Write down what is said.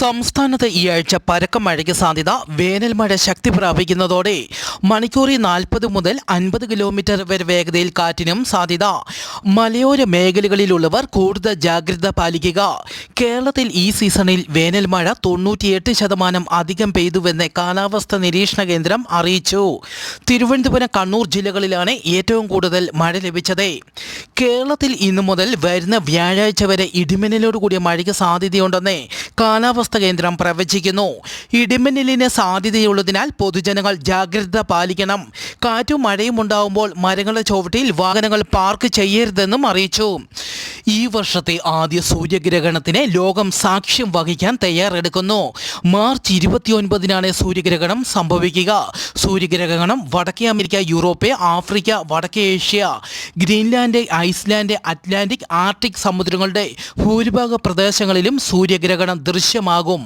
സംസ്ഥാനത്ത് ഈ ആഴ്ച പരക്കം മഴയ്ക്ക് സാധ്യത. വേനൽ മഴ ശക്തി പ്രാപിക്കുന്നതോടെ മണിക്കൂറിൽ 40 മുതൽ 50 കിലോമീറ്റർ വരെ വേഗതയിൽ കാറ്റിനും സാധ്യത. മലയോര മേഖലകളിലുള്ളവർ കൂടുതൽ ജാഗ്രത പാലിക്കുക. കേരളത്തിൽ ഈ സീസണിൽ വേനൽ മഴ 98% അധികം പെയ്തുവെന്ന് കാലാവസ്ഥാ നിരീക്ഷണ കേന്ദ്രം അറിയിച്ചു. തിരുവനന്തപുരം, കണ്ണൂർ ജില്ലകളിലാണ് ഏറ്റവും കൂടുതൽ മഴ ലഭിച്ചത്. കേരളത്തിൽ ഇന്നു മുതൽ വരുന്ന വ്യാഴാഴ്ച വരെ ഇടിമിന്നലോടുകൂടിയ മഴയ്ക്ക് സാധ്യതയുണ്ടെന്ന് കാലാവസ്ഥാ കേന്ദ്രം പ്രവചിക്കുന്നു. ഇടിമിന്നലിന് സാധ്യതയുള്ളതിനാൽ പൊതുജനങ്ങൾ ജാഗ്രത പാലിക്കണം. കാറ്റും മഴയും ഉണ്ടാകുമ്പോൾ മരങ്ങളുടെ ചുവട്ടിൽ വാഹനങ്ങൾ പാർക്ക് ചെയ്യരുതെന്നും അറിയിച്ചു. ഈ വർഷത്തെ ആദ്യ സൂര്യഗ്രഹണത്തിന് ലോകം സാക്ഷ്യം വഹിക്കാൻ തയ്യാറെടുക്കുന്നു. മാർച്ച് 29-നാണ് സൂര്യഗ്രഹണം സംഭവിക്കുക. സൂര്യഗ്രഹണം വടക്കേ അമേരിക്ക, യൂറോപ്പ്, ആഫ്രിക്ക, വടക്കേ Asia, Greenland, Iceland, Atlantic, Arctic സമുദ്രങ്ങളുടെ ഭൂരിഭാഗ പ്രദേശങ്ങളിലും സൂര്യഗ്രഹണം ദൃശ്യമാകും.